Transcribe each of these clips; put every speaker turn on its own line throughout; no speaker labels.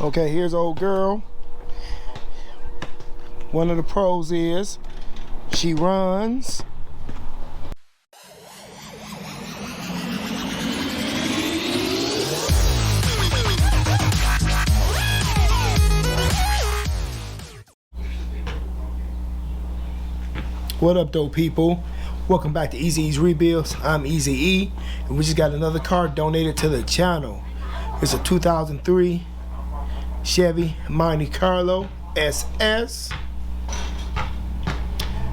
Okay, here's old girl. One of the pros is she runs. What up though, people? Welcome back to Easy E's Rebuilds. I'm Easy E, and we just got another car donated to the channel. It's a 2003 Chevy Monte Carlo SS,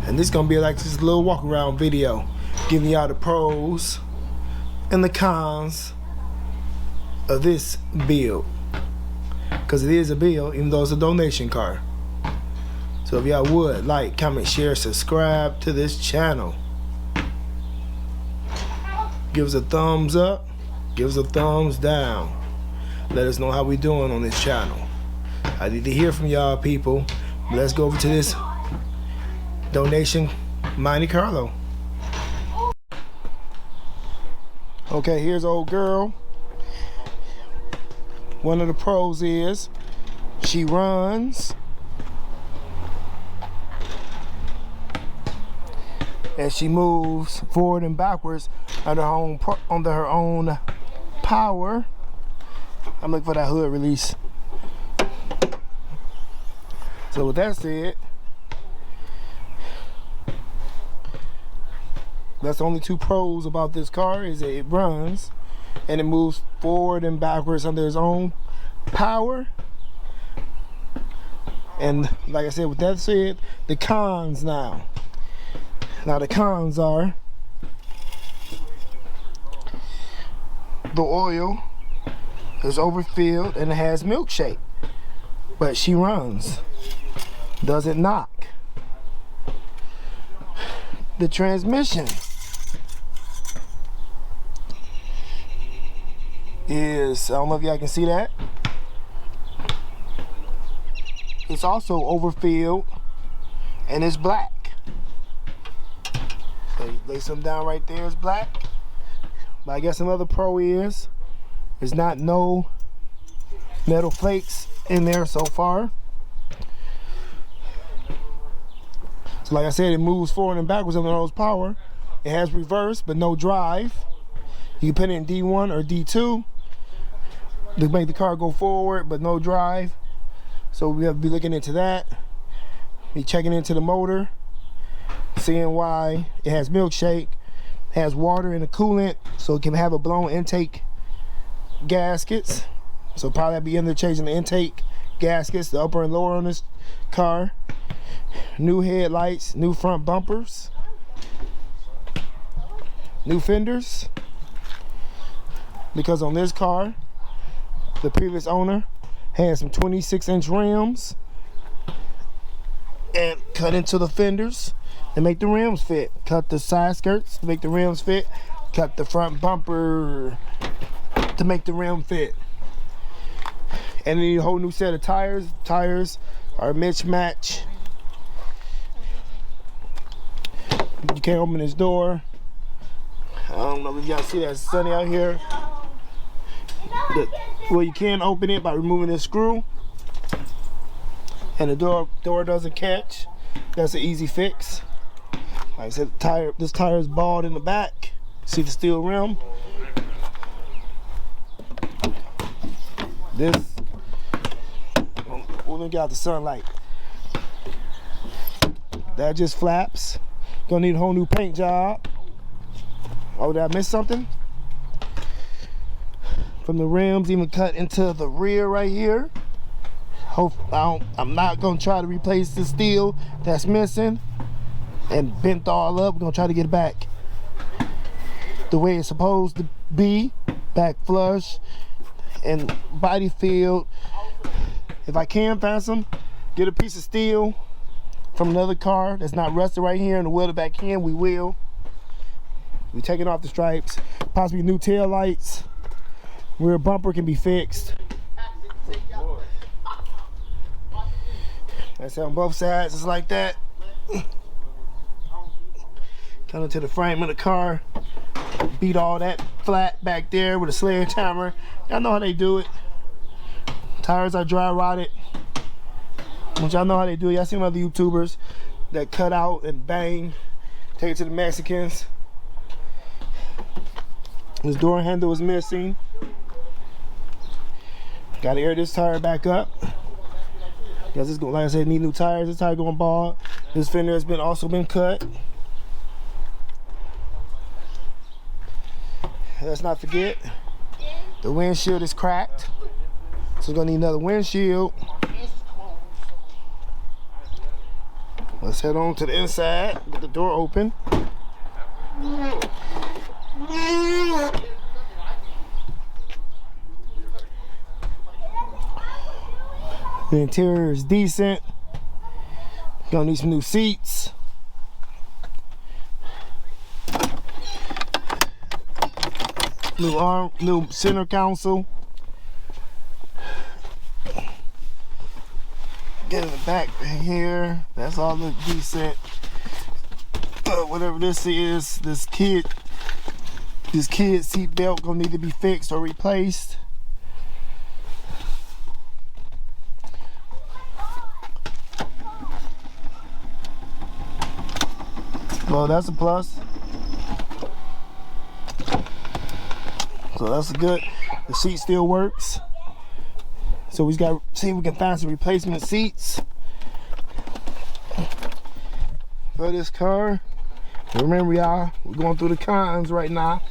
and this is gonna be like just a little walk around video, giving y'all the pros and the cons of this build, because it is a build even though it's a donation car. So if y'all would like, comment, share, subscribe to this channel. Give us a thumbs up, give us a thumbs down. Let us know how we doing on this channel. I need to hear from y'all, people. Let's go over to this donation Monte Carlo. Okay, here's old girl. One of the pros is she runs. And she moves forward and backwards under her own power. I'm looking for that hood release. So with that said, that's the only two pros about this car, is that it runs and it moves forward and backwards under its own power. And like I said, with that said, the cons now. Now the cons are the oil is overfilled and it has milkshake, but she runs, doesn't knock. The transmission is, I don't know if y'all can see that, it's also overfilled and it's black. So you lay some down right there, it's black. But I guess another pro is there's not no metal flakes in there so far. So like I said, it moves forward and backwards under those power. It has reverse but no drive. You can put it in D1 or D2 to make the car go forward but no drive. So we have to be looking into that. Be checking into the motor, seeing why it has milkshake, has water in the coolant, so it can have a blown intake gaskets. So probably I'll be in there changing the intake gaskets, the upper and lower on this car. New headlights, new front bumpers, new fenders, because on this car the previous owner had some 26-inch rims and cut into the fenders and make the rims fit. Cut the side skirts to make the rims fit. Cut the front bumper to make the rim fit. And then you need a whole new set of tires. Tires are mismatch. You can't open this door. I don't know if y'all see that, it's sunny out here. Well, you can open it by removing this screw. And the door doesn't catch. That's an easy fix. Like I said, this tire is bald in the back. See the steel rim? This, we're gonna get out the sunlight. That just flaps. Gonna need a whole new paint job. Oh, did I miss something? From the rims, even cut into the rear right here. I'm not gonna try to replace the steel that's missing and bent all up. We're gonna try to get it back the way it's supposed to be, back flush and body filled. If I can find some, get a piece of steel from another car that's not rusted right here and weld it back in, we will. We're taking off the stripes, possibly new tail lights. Rear bumper can be fixed. That's on both sides, it's like that. Come into the frame of the car, beat all that flat back there with a sledgehammer. Y'all know how they do it. Tires are dry rotted. Which y'all know how they do. Y'all seen other YouTubers that cut out and bang, take it to the Mexicans. This door handle is missing. Gotta air this tire back up. Because it's going, like I said, need new tires. This tire going bald. This fender has also been cut. Let's not forget, the windshield is cracked. So we're gonna need another windshield. Let's head on to the inside, get the door open. The interior is decent. Gonna need some new seats. New center console. Get in the back here. That's all look decent. Whatever this is, this kid seat belt gonna need to be fixed or replaced. Well, that's a plus. So that's good. The seat still works. So we got to see if we can find some replacement seats for this car. And remember, y'all, we're going through the cons right now.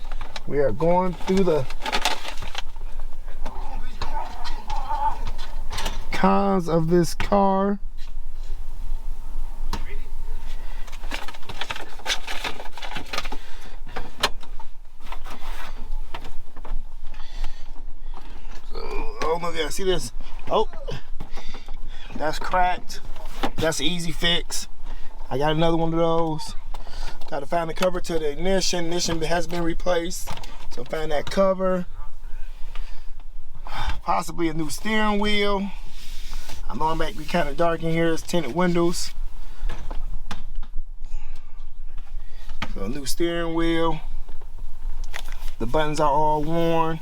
We are going through the cons of this car. Yeah, see this? Oh, that's cracked. That's an easy fix. I got another one of those. Got to find the cover to the ignition. Ignition has been replaced, so find that cover. Possibly a new steering wheel. I know it might be kind of dark in here. It's tinted windows. So a new steering wheel. The buttons are all worn.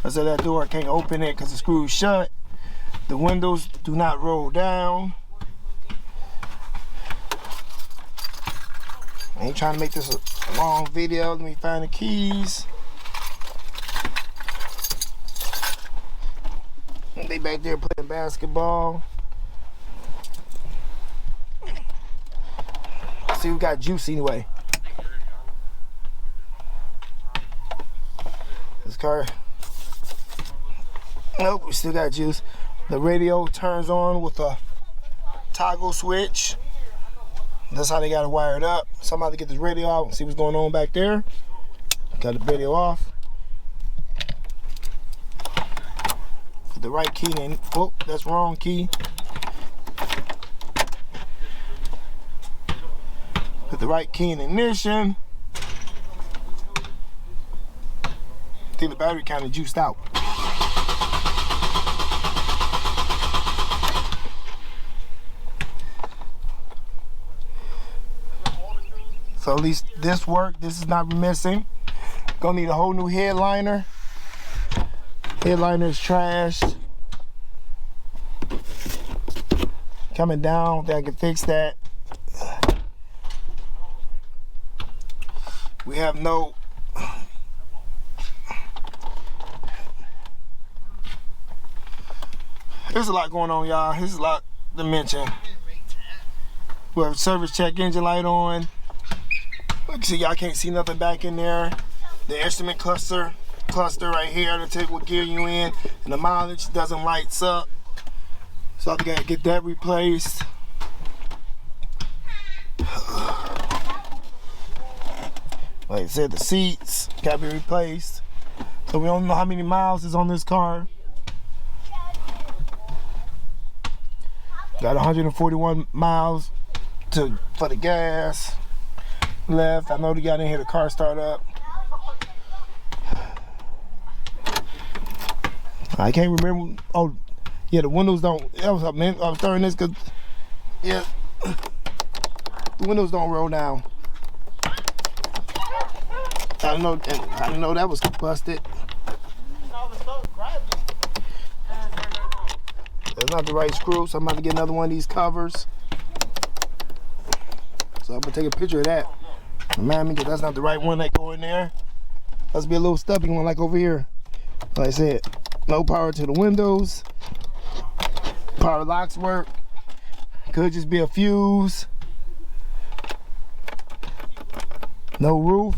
I said that door, I can't open it because the screw's shut. The windows do not roll down. I ain't trying to make this a long video. Let me find the keys. They back there playing basketball. See, we got juice anyway. This car. Nope, we still got juice. The radio turns on with a toggle switch. That's how they got it wired up. Somebody get this radio out and see what's going on back there. Got the radio off. Put the right key in. Oh, that's wrong key. Put the right key in ignition. I think the battery kind of juiced out. So at least this worked. This is not missing. Gonna need a whole new headliner. Headliner is trashed. Coming down, I can fix that. We have no there's a lot going on, y'all. There's a lot to mention. We have service check engine light on. Look, see, y'all can't see nothing back in there. The instrument cluster right here to take what gear you in, and the mileage doesn't lights up. So I gotta get that replaced. Like I said, the seats gotta be replaced. So we don't know how many miles is on this car. Got 141 miles for the gas left. I know they got in here, the car start up. I can't remember. Oh, yeah, the windows don't. I was starting this because, yeah, the windows don't roll down. I didn't know that was busted. That's not the right screw, so I'm about to get another one of these covers. So I'm gonna take a picture of that. Remind me, because that's not the right one that go in there. Must be a little stubby one like over here. Like I said, no power to the windows. Power locks work. Could just be a fuse. No roof.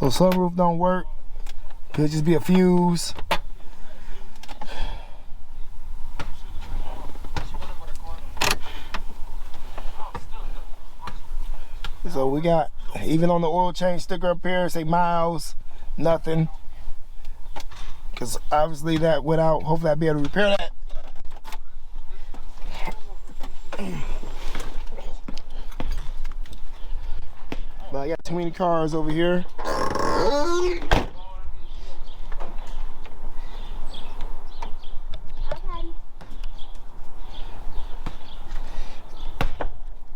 So sunroof don't work. Could just be a fuse. So we got, even on the oil change sticker up here, say miles, nothing. Because obviously that went out. Hopefully I'll be able to repair that. But I got too many cars over here.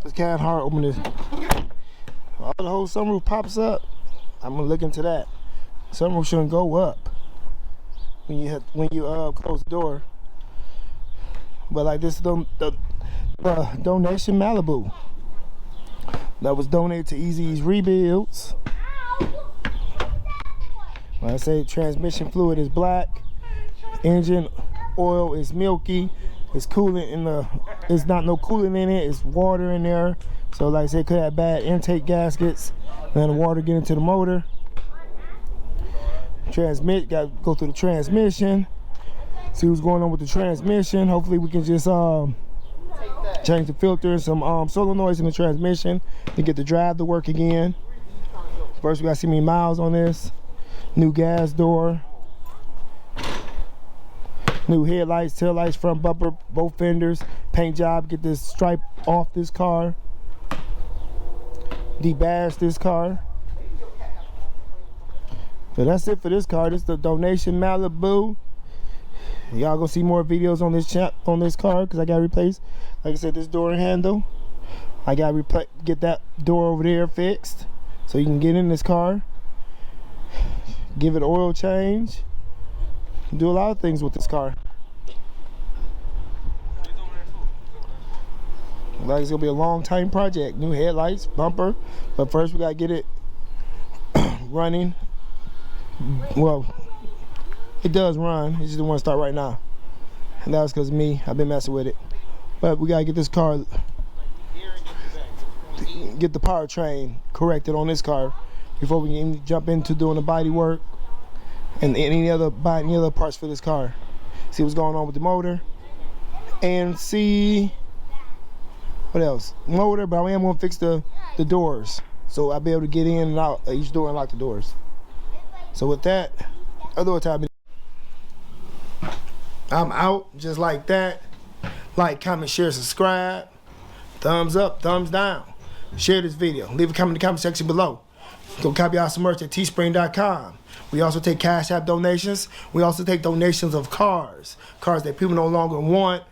It's kind of hard to open this. All the whole sunroof pops up. I'm gonna look into that. Sunroof shouldn't go up when you close the door. But like this is the donation Malibu that was donated to Easy's Rebuilds. Like I say, transmission fluid is black, engine oil is milky, it's coolant in the, it's not no coolant in it, it's water in there. So like I said, could have bad intake gaskets, then the water get into the motor. Transmit, got to go through the transmission, see what's going on with the transmission. Hopefully we can just change the filter and some solenoids in the transmission to get the drive to work again. First we got to see me miles on this. New gas door. New headlights, tail lights, front bumper, both fenders. Paint job, get this stripe off this car. Debash this car. So that's it for this car. This is the donation Malibu. Y'all gonna see more videos on this car because I gotta replace, like I said, this door handle. I gotta get that door over there fixed so you can get in this car. Give it an oil change. Do a lot of things with this car. Like it's gonna be a long time project. New headlights, bumper, but first we gotta get it running. Well, it does run. It just don't want to start right now, and that was because of me. I've been messing with it, but we gotta get this car, get the powertrain corrected on this car before we can even jump into doing the body work and any other parts for this car. See what's going on with the motor and see what else. Motor, but I am gonna fix the doors so I'll be able to get in and out each door and lock the doors. So with that, other time I'm out just like that. Like, comment, share, subscribe. Thumbs up, thumbs down. Share this video. Leave a comment in the comment section below. Go copy out some merch at teespring.com. We also take Cash App donations. We also take donations of cars that people no longer want,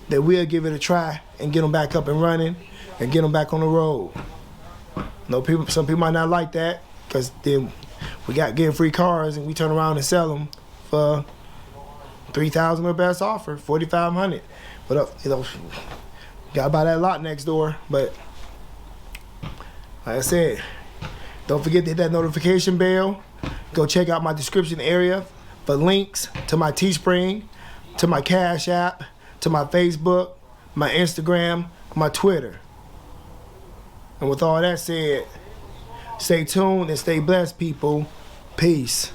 that we'll give it a try and get them back up and running and get them back on the road. No people, some people might not like that because then we got getting free cars and we turn around and sell them for $3,000 or best offer, $4,500. But you know, gotta buy that lot next door. But like I said, don't forget to hit that notification bell. Go check out my description area for links to my Teespring, to my Cash App, to my Facebook, my Instagram, my Twitter. And with all that said, stay tuned and stay blessed, people. Peace.